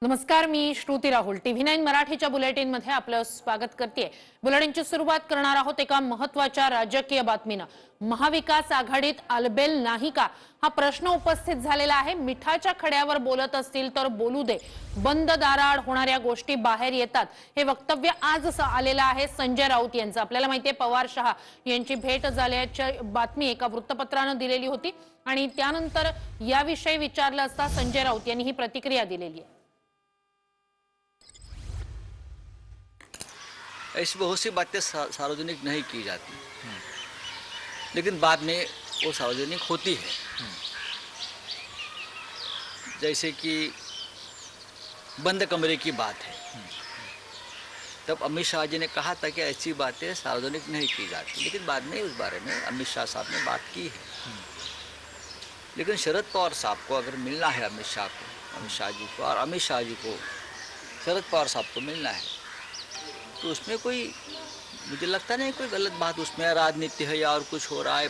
नमस्कार, मी श्रुती राहुल TV9 मराठीच्या bulletin मध्ये आपलं स्वागत करते। बुलेटिनची सुरुवात करणार आहोत एका महत्त्वाच्या राजकीय बातमीने। महाविकास आघाडीत आलबेल नाही का हा प्रश्न उपस्थित झालेला आहे। मिठाच्या खड्यावर बोलत असतील तर बोलू दे, बंद दाराआड होणाऱ्या गोष्टी बाहेर येतात, हे वक्तव्य आज आलेलं आहे संजय राऊत यांचं। आपल्याला माहितीये पवार शहा यांची भेट झाल्याची बातमी एका वृत्तपत्राने दिलेली होती आणि त्यानंतर याविषयी विचारलं असता संजय राऊत यांनी ही प्रतिक्रिया दिलेली आहे। ऐसी बहुत सी बातें सार्वजनिक नहीं की जाती, लेकिन बाद में वो सार्वजनिक होती है। जैसे कि बंद कमरे की बात है, तब अमित शाह जी ने कहा था कि ऐसी बातें सार्वजनिक नहीं की जाती, लेकिन बाद में उस बारे में अमित शाह साहब ने बात की है। लेकिन शरद पवार साहब को अगर मिलना है, अमित शाह जी को और अमित शाह जी को शरद पवार साहब को मिलना है, तो उसमें कोई मुझे लगता नहीं कोई गलत बात उसमें राजनीति है या और कुछ हो रहा है।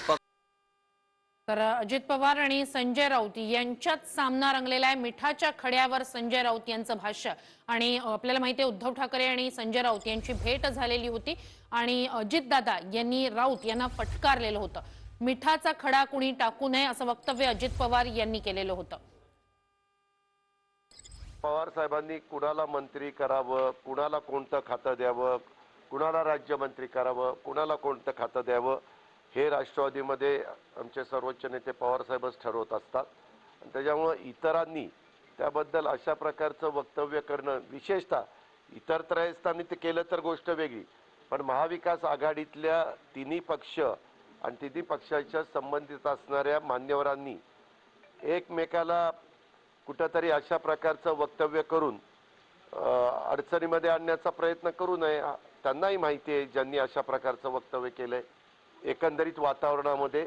तर अजित पवार आणि संजय राऊत यांच्यात सामना रंगलेला आहे। मिठाच्या खड्यावर संजय राऊत यांचं भाष्य आणि आपल्याला माहिती आहे उद्धव ठाकरे आणि संजय राऊत यांची भेट झालेली होती आणि अजित दादा यांनी राऊत यांना फटकारलेलं होतं। मिठाचा खडा कुणी टाकू नये असं वक्तव्य अजित पवार यांनी केलेलं होतं। पवार साहेबांनी कुणाला मंत्री करावं, कुणाला कोणतं खातं द्यावं, कुणाला राज्यमंत्री करावं, कुणाला कोणतं खातं द्यावं, हे राष्ट्रवादीमध्ये आमचे सर्वोच्च नेते पवार साहेबच ठरवत असतात। त्याच्यामुळे इतरांनी त्याबद्दल अशा प्रकारचं वक्तव्य करणं, विशेषतः इतर त्रयस्थानी ते केलं तर गोष्ट वेगळी, पण महाविकास आघाडीतल्या तिन्ही पक्ष आणि तिन्ही पक्षाच्या संबंधित असणाऱ्या मान्यवरांनी एकमेकाला कुठेतरी अशा प्रकारचं वक्तव्य करून अडचणीमध्ये आणण्याचा प्रयत्न करू नये। त्यांनाही माहिती आहे ज्यांनी अशा प्रकारचं वक्तव्य केलंय। एकंदरीत वातावरणामध्ये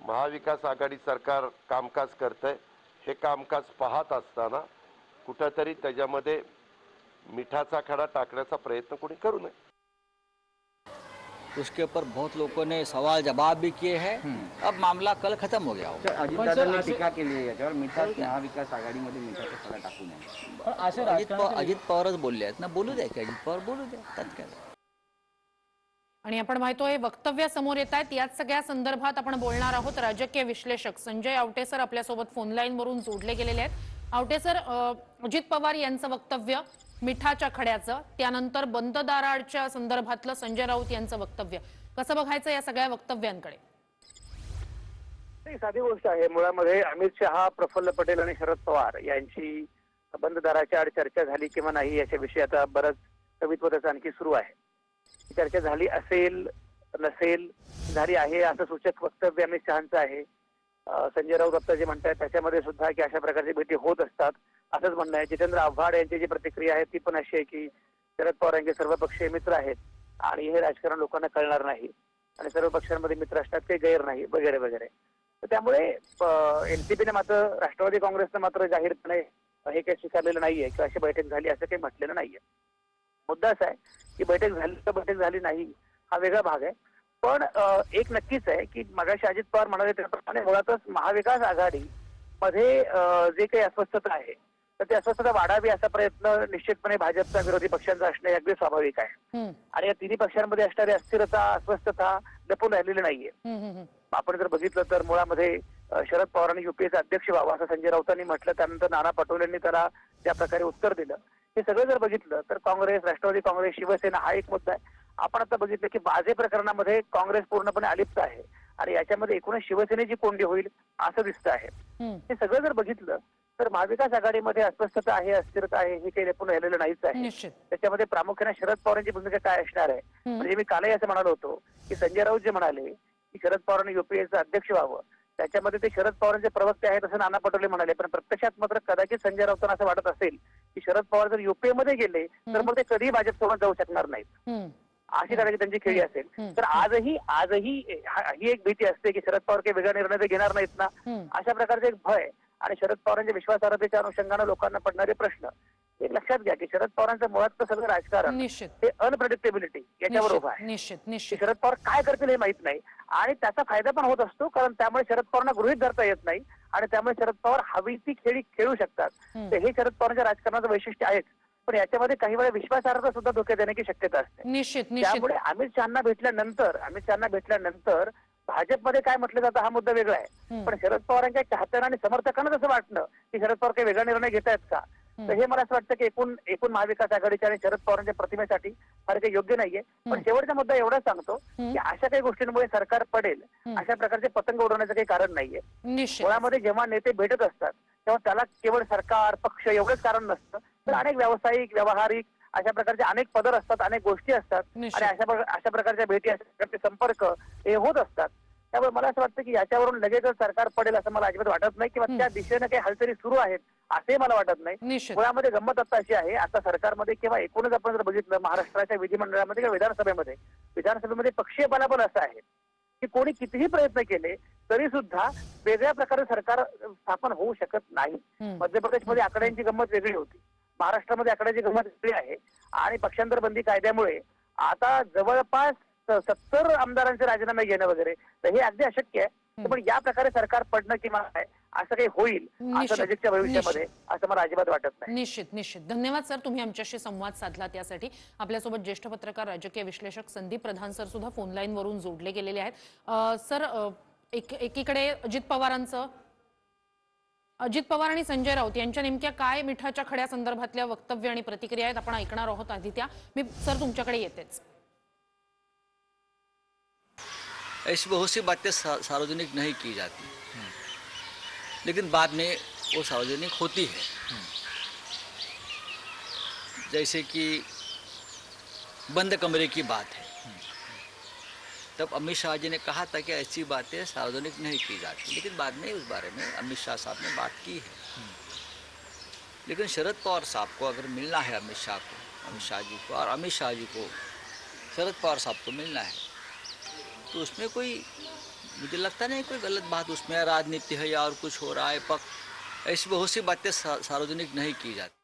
महाविकास आघाडी सरकार कामकाज करतंय, हे कामकाज पाहत असताना कुठेतरी त्याच्यामध्ये मिठाचा खडा टाकण्याचा प्रयत्न कोणी करू नये। उसके ऊपर बहुत लोगों ने सवाल जवाब भी किए हैं। अब मामला कल खत्म हो गया होगा। अजितदादांनी टीका केली आहे याच्यावर, महाविकास आघाडीमध्ये मिठाचा खडा टाकू नये। अजित पवारच बोलले आहेत ना, बोलू द्या की अजित पवार बोलू द्या, त्यात काय। आणि आपण माहितोय वक्तव्य समोर येत आहेत, याच सगळ्या संदर्भात आपण बोलणार आहोत। राजकीय विश्लेषक संजय आवटे सर आपल्यासोबत फोन लाईन वरून जोडले गेलेले आहेत। आवटे सर, अजित पवार यांचं वक्तव्य मिठाच्या खड्याचं, त्यानंतर बंद दाराआडच्या संदर्भातलं संजय राऊत यांचं वक्तव्य, कसं बघायचं या सगळ्या वक्तव्यांकडे? साधी गोष्ट आहे, मुळामध्ये अमित शहा, प्रफुल्ल पटेल आणि शरद पवार यांची बंद दाराच्या आड चर्चा झाली किंवा नाही याच्याविषयी आता बरंच कवित्व त्याचं आणखी सुरू आहे। चर्चा झाली असेल नसेल, झाली आहे असं सूचक वक्तव्य अमित शहांचं आहे। संजय राऊत आता जे म्हणतात त्याच्यामध्ये सुद्धा की अशा प्रकारची भेटी होत असतात असंच म्हणणं आहे। जितेंद्र आव्हाड यांची जी प्रतिक्रिया आहे ती पण अशी आहे की शरद पवार यांचे सर्व पक्षीय मित्र आहेत आणि हे राजकारण लोकांना कळणार नाही आणि सर्व पक्षांमध्ये मित्र असतात, काही गैर नाही वगैरे वगैरे। तर त्यामुळे एनसीपीने मात्र, राष्ट्रवादी काँग्रेसने मात्र जाहीरपणे हे काही स्वीकारलेलं नाहीये किंवा अशी बैठक झाली असं काही म्हटलेलं नाहीये। मुद्दा असा आहे की बैठक झाली तर बैठक झाली नाही हा वेगळा भाग आहे, पण एक नक्कीच आहे की मगाशी अजित पवार म्हणाले त्याप्रमाणे मुळातच महाविकास आघाडी मध्ये जे काही अस्वस्थता आहे तर ती अस्वस्थता वाढावी असा प्रयत्न निश्चितपणे भाजपचा, विरोधी पक्षांचा असणे अगदी स्वाभाविक आहे। आणि या तिन्ही पक्षांमध्ये असणारी अस्थिरता, अस्वस्थता लपून राहिलेली नाहीये। आपण जर बघितलं तर मुळामध्ये शरद पवारांनी युपीएचे अध्यक्ष व्हावं असं संजय राऊतांनी म्हटलं, त्यानंतर नाना पटोलेंनी त्याला त्या प्रकारे उत्तर दिलं। हे सगळं जर बघितलं तर काँग्रेस, राष्ट्रवादी काँग्रेस, शिवसेना हा एक मुद्दा आहे। आपण आता बघितलं की बाजे प्रकरणामध्ये काँग्रेस पूर्णपणे अलिप्त आहे आणि याच्यामध्ये एकूणच शिवसेनेची कोंडी होईल असं दिसतं आहे। हे सगळं जर बघितलं तर महाविकास आघाडीमध्ये अस्वस्थता आहे, अस्थिरता आहे, हे काही लपून राहिलेलं नाहीच आहे। त्याच्यामध्ये प्रामुख्याने शरद पवारांची भूमिका काय असणार आहे, म्हणजे मी कालही असं म्हणालो होतो की संजय राऊत जे म्हणाले की शरद पवारांनी युपीएचं अध्यक्ष व्हावं, त्याच्यामध्ये ते शरद पवारांचे प्रवक्ते आहेत असं नाना पटोले म्हणाले, पण प्रत्यक्षात मात्र कदाचित संजय राऊतांना असं वाटत असेल की शरद पवार जर युपीए मध्ये गेले तर मग ते कधीही भाजपसोबत जाऊ शकणार नाहीत, अशी कदाचित त्यांची खेळी असेल। तर आजही ही एक भीती असते की शरद पवार काही वेगळा निर्णय ते घेणार नाहीत ना, अशा प्रकारचे एक भय आणि शरद पवारांच्या विश्वासार्हतेच्या अनुषंगाने लोकांना पडणारे प्रश्न एक लक्षात घ्या की शरद पवारांचं मुळात सगळं राजकारण निश्चित हे अनप्रेडिक्टेबिलिटी याच्यावर निश्चित उभं आहे. निश्चित की निश्चित शरद पवार काय करतील हे माहित नाही आणि त्याचा फायदा पण होत असतो, कारण त्यामुळे शरद पवारांना गृहीत धरता येत नाही आणि त्यामुळे शरद पवार हवी ती खेळी खेळू शकतात. हम्म. तर हे शरद पवारांच्या राजकारणाचं वैशिष्ट्य आहेच, पण याच्यामध्ये काही वेळा विश्वासार्हता सुद्धा धोक्यात येण्याची शक्यता असते. निश्चित निश्चित त्यामुळे अमित शहाना भेटल्यानंतर भाजपमध्ये काय म्हटलं जातं हा मुद्दा वेगळा आहे, हम्म. पण शरद पवारांच्या चाहत्यांना आणि समर्थकांना असं वाटणं की शरद पवार काही वेगळा निर्णय घेत आहेत का, तर हे मला असं वाटतं की एकूण महाविकास आघाडीच्या आणि शरद पवारांच्या प्रतिमेसाठी फार काही योग्य नाहीये. पण शेवटचा मुद्दा एवढाच सांगतो की अशा काही गोष्टींमुळे सरकार पडेल अशा प्रकारचे पतंग उडवण्याचं काही कारण नाहीये. निश्चित मुळामध्ये जेव्हा नेते भेटत असतात तेव्हा त्याला केवळ सरकार पक्ष एवढंच कारण नसतं, तर अनेक व्यावसायिक व्यावहारिक अशा प्रकारचे अनेक पदर असतात, अनेक गोष्टी असतात निश्चित. आणि अशा प्रकारच्या भेटी अशा प्रकारचे संपर्क हे होत असतात. त्यामुळे मला असं वाटतं की याच्यावरून लगेचच सरकार पडेल असं मला अजिबात वाटत नाही, किंवा त्या दिशेने काही हालचाली सुरू आहेत असंही मला वाटत नाही. निश्चित मुळामध्ये गंमत आता अशी आहे, आता सरकारमध्ये किंवा एकूणच आपण जर बघितलं महाराष्ट्राच्या विधिमंडळामध्ये किंवा विधानसभेमध्ये पक्षीय बलाबल असं आहे की कोणी कितीही प्रयत्न केले तरी सुद्धा वेगळ्या प्रकारे सरकार स्थापन होऊ शकत नाही. मध्य प्रदेशमध्ये आकड्यांची गंमत वेगळी होती, महाराष्ट्रामध्ये आकड्याची गंमत वेगळी आहे आणि पक्षांतर बंदी कायद्यामुळे आता जवळपास 70 आमदारांचे राजीनामे घेणं वगैरे, तर हे अगदी अशक्य आहे. पण या प्रकारे सरकार पडणं किंवा काय असं काही होईल निश्चित. असं नजीकच्या भविष्यामध्ये असं मला अजिबात वाटत नाही. निश्चित निश्चित धन्यवाद सर, तुम्ही आमच्याशी संवाद साधला त्यासाठी. आपल्यासोबत ज्येष्ठ पत्रकार राजकीय विश्लेषक संदीप प्रधान सर सुद्धा फोन लाईन वरून जोडले गेलेले आहेत. सर एकीकडे अजित पवार आणि संजय राऊत यांच्या नेमक्या काय मिठाच्या खड्या संदर्भातल्या वक्तव्य आणि प्रतिक्रिया आहेत आपण ऐकणार आहोत. आधी त्या मी सर तुमच्याकडे येतेच. ऐसी बहुत सी बातें सार्वजनिक नहीं की जाती, लेकिन बाद में वो सार्वजनिक होती है। जैसे कि बंद कमरे की बात है, तब अमित शाह जी ने कहा था कि ऐसी बातें सार्वजनिक नहीं की जाती, लेकिन बाद में उस बारे में अमित शाह साहब ने बात की है। लेकिन शरद पवार साहब को अगर मिलना है अमित शाह जी को और अमित शाह जी को शरद पवार साहब को मिलना है, तो उसमें कोई मुझे लगता नहीं कोई गलत बात उसमें है, राजनीति है या और कुछ हो रहा है, ऐसी बहुत सी बातें सार्वजनिक नहीं की जाती।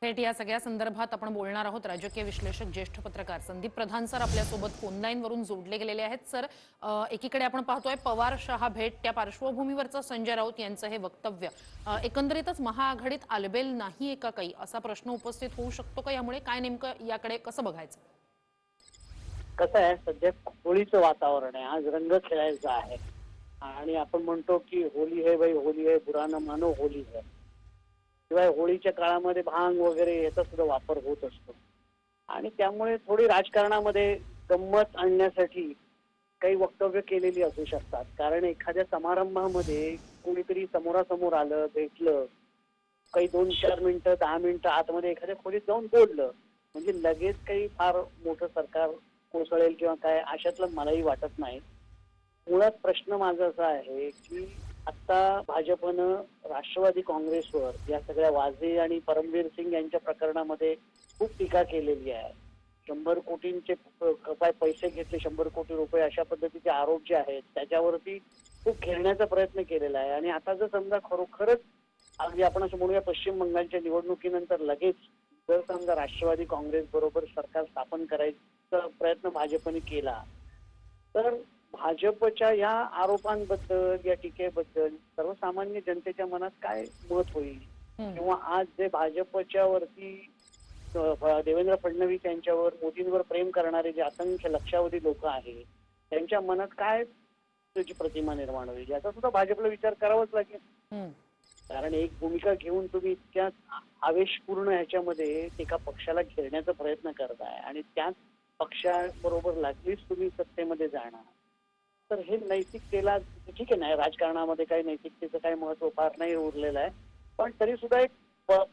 थेट या सगळ्या संदर्भात आपण बोलणार आहोत. राजकीय विश्लेषक ज्येष्ठ पत्रकार संदीप प्रधान सर आपल्यासोबत फोन लाईन वरून जोडले गेलेले आहेत. सर, एकीकडे आपण पाहतोय पवार शहा भेट, त्या पार्श्वभूमीवरचं संजय राऊत यांचं हे वक्तव्य एकंदरीतच महाआघाडीत आलबेल नाहीये का काही असा प्रश्न उपस्थित होऊ शकतो का? यामुळे काय नेमकं याकडे कसं बघायचं? कसं आहे, सध्या होळीचं वातावरण आहे, आज रंग खेळायचा आहे आणि आपण म्हणतो की होली है भाई होली है, बुरा न मानो होली है. शिवाय होळीच्या काळामध्ये भांग वगैरे याचा सुद्धा वापर होत असतो आणि त्यामुळे थोडी राजकारणामध्ये गंमत आणण्यासाठी काही वक्तव्य केलेली असू शकतात. कारण एखाद्या समारंभामध्ये कोणीतरी समोरासमोर आलं, भेटलं, काही 2-4 मिनिटं 10 मिनिटं आतमध्ये एखाद्या खोलीत जाऊन बोललं म्हणजे लगेच काही फार मोठं सरकार कोसळेल किंवा काय अशातलं मलाही वाटत नाही. मुळात प्रश्न माझा असा आहे की आता भाजपनं राष्ट्रवादी काँग्रेसवर या सगळ्या वाजे आणि परमवीर सिंग यांच्या प्रकरणामध्ये खूप टीका केलेली आहे. 100 कोटींचे काय पैसे घेतले, 100 कोटी रुपये अशा पद्धतीचे आरोप जे आहेत त्याच्यावरती खूप घेरण्याचा प्रयत्न केलेला आहे. आणि आता जर समजा खरोखरच अगदी आपण असं म्हणूया पश्चिम बंगालच्या निवडणुकीनंतर लगेच जर समजा राष्ट्रवादी काँग्रेस बरोबर सरकार स्थापन करायचा प्रयत्न भाजपने केला तर भाजपच्या या आरोपांबद्दल या टीकेबद्दल सर्वसामान्य जनतेच्या मनात काय मत होईल किंवा आज जे भाजपच्या वरती देवेंद्र फडणवीस यांच्यावर मोदींवर प्रेम करणारे जे असंख्य लक्षावधी लोक आहेत त्यांच्या मनात काय त्याची प्रतिमा निर्माण होईल याचा सुद्धा भाजपला विचार करावाच लागेल. कारण एक भूमिका घेऊन तुम्ही इतक्या आवेशपूर्ण ह्याच्यामध्ये एका पक्षाला घेरण्याचा प्रयत्न करताय आणि त्याच पक्षाबरोबर लागलीच तुम्ही सत्तेमध्ये जाणार, तर हे नैतिकतेला ठीक आहे. नाही, राजकारणामध्ये काही नैतिकतेचं काही महत्व फार नाही उरलेलं आहे, पण तरी सुद्धा एक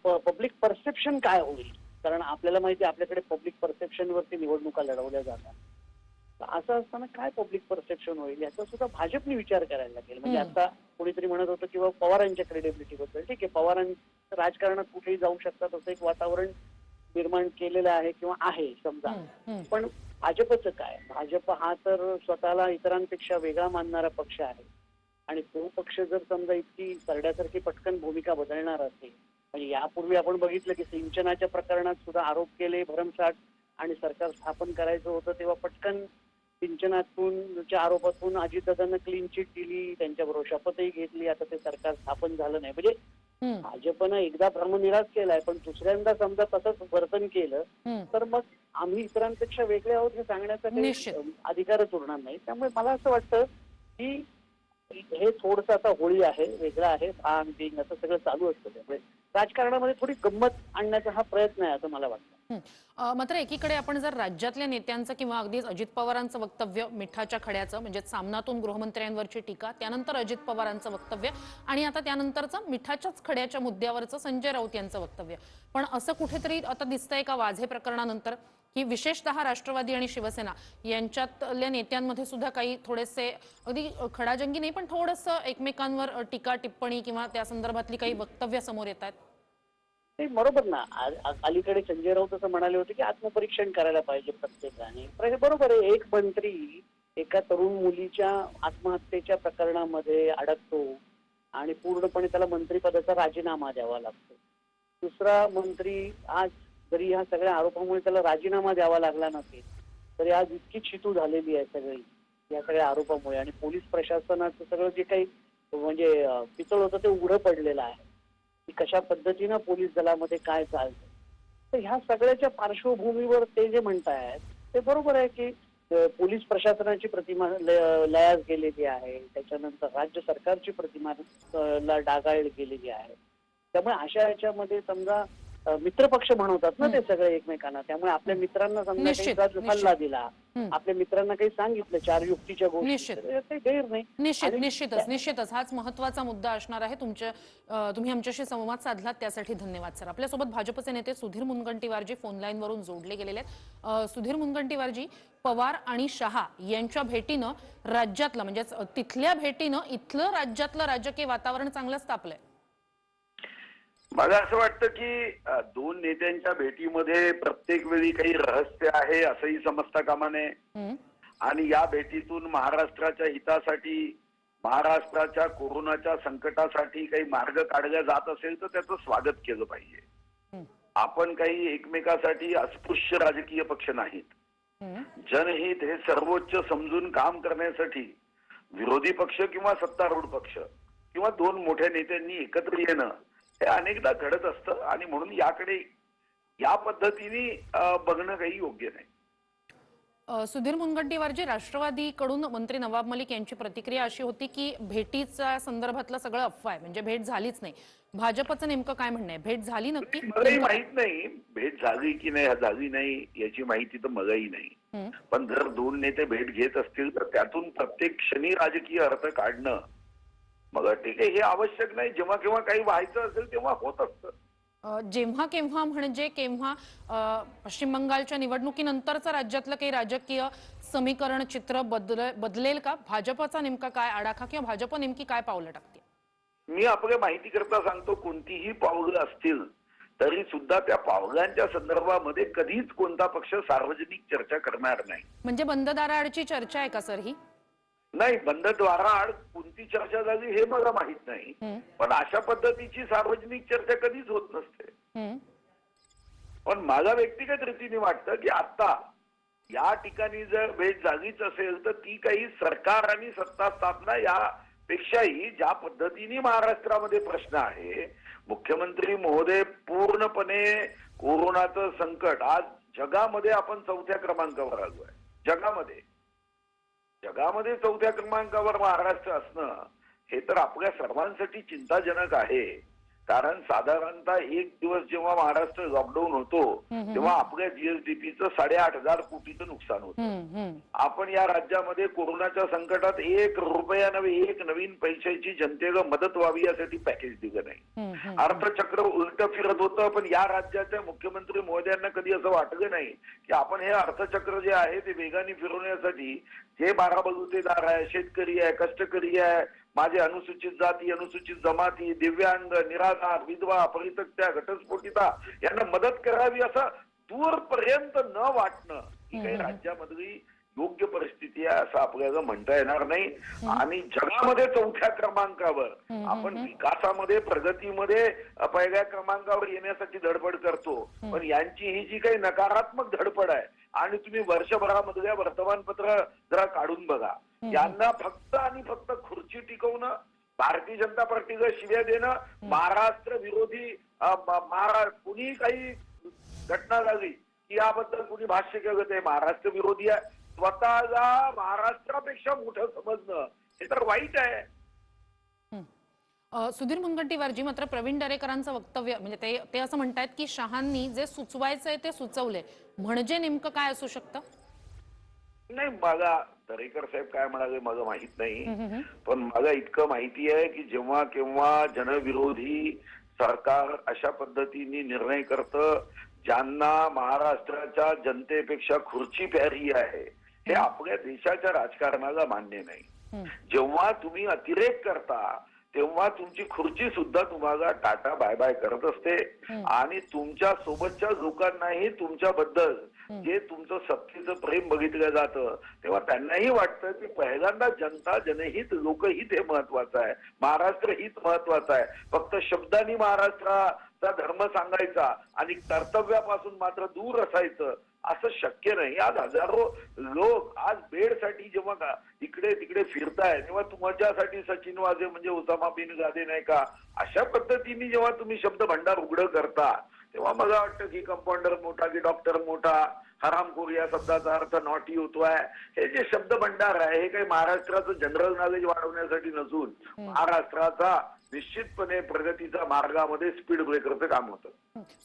पब्लिक परसेप्शन काय होईल, कारण आपल्याला माहिती आहे आपल्याकडे पब्लिक परसेप्शन वरती निवडणुका लढवल्या जातात. असं असताना काय पब्लिक परसेप्शन होईल याचा सुद्धा भाजपने विचार करायला लागेल. म्हणजे आता कोणीतरी म्हणत होतं किंवा पवारांच्या क्रेडिबिलिटी बद्दल, ठीक आहे, पवारांच्या राजकारणात कुठेही जाऊ शकतात असं एक वातावरण निर्माण केलेलं आहे किंवा आहे समजा, पण भाजपचं काय? भाजप हा तर स्वतःला इतरांपेक्षा वेगळा मानणारा पक्ष आहे आणि तो पक्ष जर समजा इतकी सरड्यासारखी पटकन भूमिका बदलणार असेल, म्हणजे यापूर्वी आपण बघितलं की सिंचनाच्या प्रकरणात सुद्धा आरोप केले भरमसाठ आणि सरकार स्थापन करायचं होतं तेव्हा पटकन सिंचनातूनच्या आरोपातून अजितदादांना क्लीन चिट दिली, त्यांच्याबरोबर शपथही घेतली, आता ते सरकार स्थापन झालं नाही. म्हणजे भाजपनं एकदा भ्रमनिराश केलाय पण दुसऱ्यांदा समजा तसंच वर्तन केलं तर मग आम्ही इतरांपेक्षा वेगळे आहोत हे सांगण्याचा निश्चित. काही अधिकारच उरणार नाही. त्यामुळे मला असं वाटतं की हे थोडस आता होळी आहे, वेगळं आहे, भांग बिंग असं सगळं चालू असतं. त्यामुळे राजकारणामध्ये थोडी गंमत आणण्याचा हा प्रयत्न आहे असं मला वाटतं. मात्र एकीकडे आपण जर राज्यातल्या नेत्यांचं किंवा अगदीच अजित पवारांचं वक्तव्य मिठाच्या खड्याचं म्हणजे सामनातून गृहमंत्र्यांवरची टीका, त्यानंतर अजित पवारांचं वक्तव्य आणि आता त्यानंतरचं मिठाच्याच खड्याच्या मुद्द्यावरचं संजय राऊत यांचं वक्तव्य, पण असं कुठेतरी आता दिसतंय का वाझे प्रकरणानंतर की विशेषतः राष्ट्रवादी आणि शिवसेना यांच्यातल्या नेत्यांमध्ये सुद्धा काही थोडेसे अगदी खडाजंगी नाही पण थोडंसं एकमेकांवर टीका टिप्पणी किंवा त्या संदर्भातली काही वक्तव्य समोर येत आहेत? ते बरोबर ना. अलीकडे संजय राऊत असं म्हणाले होते की आत्मपरीक्षण करायला पाहिजे प्रत्येकाने. हे बरोबर आहे. एक मंत्री एका तरुण मुलीच्या आत्महत्येच्या प्रकरणामध्ये अडकतो आणि पूर्णपणे त्याला मंत्रिपदाचा राजीनामा द्यावा लागतो. दुसरा मंत्री आज जरी ह्या सगळ्या आरोपामुळे त्याला राजीनामा द्यावा लागला नसेल तरी आज इतकी चितू झालेली आहे सगळी या सगळ्या आरोपामुळे आणि पोलीस प्रशासनाचं सगळं जे काही म्हणजे पितळ होतं ते उघडं पडलेलं आहे की कशा पद्धतीनं पोलीस दलामध्ये काय चालतं. तर ह्या सगळ्याच्या पार्श्वभूमीवर ते जे म्हणतायत ते बरोबर आहे की पोलीस प्रशासनाची प्रतिमा लयास गेलेली आहे, त्याच्यानंतर राज्य सरकारची प्रतिमा डागाळली गेलेली आहे. त्यामुळे अशा याच्यामध्ये समजा मित्रपक्ष म्हणतात ना ते सगळे एकमेकांना, त्यामुळे आपल्या मित्रांना समजा काही सल्ला दिला, आपल्या मित्रांना काही सांगितलं चार युक्तीच्या गोष्टी, ते गैर नाही. निश्चितच हाच महत्वाचा मुद्दा असणार आहे. तुम्ही आमच्याशी संवाद साधलात त्यासाठी धन्यवाद सर. आपल्यासोबत भाजपचे नेते सुधीर मुनगंटीवारजी फोन लाईन वरून जोडले गेलेले आहेत. सुधीर मुनगंटीवारजी, पवार आणि शहा यांच्या भेटीनं राज्यातलं म्हणजे तिथल्या भेटीनं इथलं राज्यातलं राजकीय वातावरण चांगलंच तापलंय. मला असं वाटतं की दोन नेत्यांच्या भेटीमध्ये प्रत्येक वेळी काही रहस्य आहे असंही समजता कामा नये आणि या भेटीतून महाराष्ट्राच्या हितासाठी महाराष्ट्राच्या कोरोनाच्या संकटासाठी काही मार्ग काढला जात असेल तर त्याचं स्वागत केलं पाहिजे. आपण काही एकमेकासाठी अस्पृश्य राजकीय पक्ष नाहीत. जनहित हे सर्वोच्च समजून काम करण्यासाठी विरोधी पक्ष किंवा सत्तारूढ पक्ष किंवा दोन मोठ्या नेत्यांनी एकत्र येणं हे अनेकदा घडत असतं आणि म्हणून याकडे या पद्धतीने बघणं काही योग्य नाही. सुधीर मुनगंटीवारजी, राष्ट्रवादीकडून मंत्री नवाब मलिक यांची प्रतिक्रिया अशी होती की भेटीच्या संदर्भातलं सगळं अफवा आहे, म्हणजे भेट झालीच नाही. भाजपचं नेमकं काय म्हणणं आहे? भेट झाली नक्की? मलाही माहित नाही भेट झाली की नाही झाली नाही याची माहिती तर मलाही नाही. पण जर दोन नेते भेट घेत असतील तर त्यातून प्रत्येक क्षणी राजकीय अर्थ काढणं मग ठीक आहे, हे आवश्यक नाही. जेव्हा केव्हा काही व्हायचं असेल तेव्हा होत असतं. जेव्हा केव्हा म्हणजे केव्हा पश्चिम बंगालच्या निवडणुकीनंतरचं राज्यातलं काही राजकीय समीकरण चित्र बदलेल का? भाजपचा नेमका काय आडाखा किंवा भाजप नेमकी काय पावलं टाकते? मी आपल्या माहिती करता सांगतो, कोणतीही पावलं असतील तरी सुद्धा त्या पावलांच्या संदर्भामध्ये कधीच कोणता पक्ष सार्वजनिक चर्चा करणार नाही. म्हणजे बंद दाराआडची चर्चा आहे का सर ही? नाही, बंद द्वाराआड कोणती चर्चा झाली हे मला माहित नाही, पण अशा पद्धतीची सार्वजनिक चर्चा कधीच होत नसते. पण मला व्यक्तिगत रीतीने वाटतं की आता या ठिकाणी जर भेट झालीच असेल तर ती काही सरकार आणि सत्ता स्थापना यापेक्षाही ज्या पद्धतीने महाराष्ट्रामध्ये प्रश्न आहे, मुख्यमंत्री महोदय पूर्णपणे कोरोनाचं संकट, आज जगामध्ये आपण 4थ्या क्रमांकावर आलोय. जगामध्ये 4थ्या क्रमांकावर महाराष्ट्र असणं हे तर आपल्या सर्वांसाठी चिंताजनक आहे. कारण साधारणतः एक दिवस जेव्हा महाराष्ट्र लॉकडाऊन होतो तेव्हा आपल्या जीएसडीपीचं 8,500 कोटीचं नुकसान होतं. आपण या राज्यामध्ये कोरोनाच्या संकटात 1 रुपया नव्हे 1 नवीन पैशाची जनतेला मदत व्हावी यासाठी पॅकेज दिलं नाही. अर्थचक्र उलट फिरत होतं, पण या राज्याच्या मुख्यमंत्री महोदयांना कधी असं वाटलं नाही की आपण हे अर्थचक्र जे आहे ते वेगाने फिरवण्यासाठी जे बाराबलुतेदार आहे, शेतकरी आहे, कष्टकरी आहे, माझे अनुसूचित जाती, अनुसूचित जमाती, दिव्यांग, निराधार, विधवा, परित्यक्त्या, घटस्फोटिता यांना मदत करावी असं दूरपर्यंत न वाटणं ही काही राज्यामधली योग्य परिस्थिती आहे असं आपल्याला म्हणता येणार नाही. आणि जगामध्ये 4थ्या क्रमांकावर आपण विकासामध्ये प्रगतीमध्ये पहिल्या क्रमांकावर येण्यासाठी धडपड करतो, पण यांची ही जी काही नकारात्मक धडपड आहे आणि तुम्ही वर्षभरामधल्या वर्तमानपत्र जरा काढून बघा, यांना फक्त आणि फक्त खुर्ची टिकवणं, भारतीय जनता पार्टीला शिव्या देणं, महाराष्ट्र विरोधी कुणी काही घटना झाली की याबद्दल कुणी भाष्य केलं ते महाराष्ट्र विरोधी आहे, स्वतःला महाराष्ट्रापेक्षा मोठं समजणं हे तर वाईट आहे. सुधीर मुनगंटीवारजी, मात्र प्रवीण दरेकरांचं वक्तव्य म्हणजे ते असं म्हणतायत की शहांनी जे सुचवायचंय ते सुचवलंय, म्हणजे नेमकं काय असू शकतं? नाही, मला दरेकर साहेब काय म्हणाले मला माहित नाही, पण मला इतकं माहिती आहे की जेव्हा केव्हा जनविरोधी सरकार अशा पद्धतीने निर्णय करतं, ज्यांना महाराष्ट्राच्या जनतेपेक्षा खुर्ची प्यारी आहे, हे आपल्या देशाच्या राजकारणाला मान्य नाही. जेव्हा तुम्ही अतिरेक करता तेव्हा तुमची खुर्ची सुद्धा तुम्हाला टाटा बाय बाय करत असते. आणि तुमच्या सोबतच्या लोकांनाही तुमच्याबद्दल जे तुमचं सत्तेचं प्रेम बघितलं जातं तेव्हा त्यांनाही वाटतं की पहिल्यांदा जनता, जनहित, लोकहित हे महत्वाचं आहे, महाराष्ट्र हित महत्वाचं आहे. फक्त शब्दांनी महाराष्ट्राचा धर्म सांगायचा आणि कर्तव्यापासून मात्र दूर असायचं असं शक्य नाही. आज हजारो लोक आज बेडसाठी जेव्हा इकडे तिकडे फिरताय तेव्हा तुमच्यासाठी सचिन वाझे म्हणजे उसामा बिन लादेन नाही का, अशा पद्धतीने जेव्हा तुम्ही शब्द भंडार उघड करता तेव्हा मला वाटतं की कंपाऊंडर मोठा की डॉक्टर मोठा, हरामखोर या शब्दाचा अर्थ नॉटी होतोय. हे जे शब्द भंडार आहे हे काही महाराष्ट्राचं जनरल नॉलेज वाढवण्यासाठी नसून महाराष्ट्राचा निश्चितपणे प्रगतीच्या मार्गामध्ये स्पीड ब्रेकरचं काम होतं.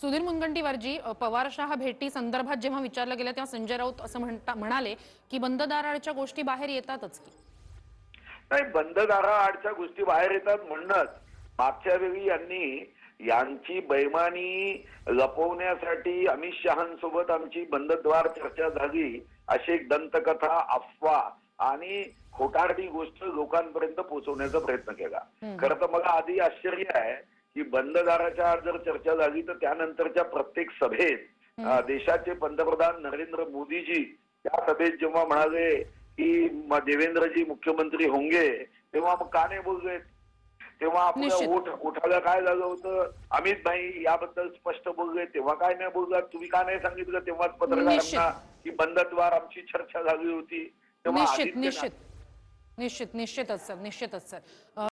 सुधीर मुनगंटीवारजी, पवार शहा भेटी संदर्भात जेव्हा विचारलं गेलं तेव्हा संजय राऊत असं म्हणाले की बंद दाराआडच्या गोष्टी बाहेर येतातच की. नाही, बंद दाराआडच्या गोष्टी बाहेर येतात म्हणणंच मागच्या वेळी यांची बैमानी लपवण्यासाठी अमित शहांसोबत आमची बंदद्वार चर्चा झाली अशी एक दंतकथा, अफवा आणि खोटारडी गोष्ट लोकांपर्यंत पोहोचवण्याचा प्रयत्न केला. खरं तर मला आधी आश्चर्य आहे की बंद दाराच्या आड जर चर्चा झाली तर त्यानंतरच्या प्रत्येक सभेत देशाचे पंतप्रधान नरेंद्र मोदीजी त्या सभेत जेव्हा म्हणाले की देवेंद्रजी मुख्यमंत्री होंगे तेव्हा मग का नाही बोलले, तेव्हा आपल्या ओठाला काय झालं होतं, अमित भाई याबद्दल स्पष्ट बोलले तेव्हा काय नाही बोललात, तुम्ही का नाही सांगितलं तेव्हाच पत्रकारांना की बंदद्वार आमची चर्चा झाली होती तेव्हा. निश्चितच सर.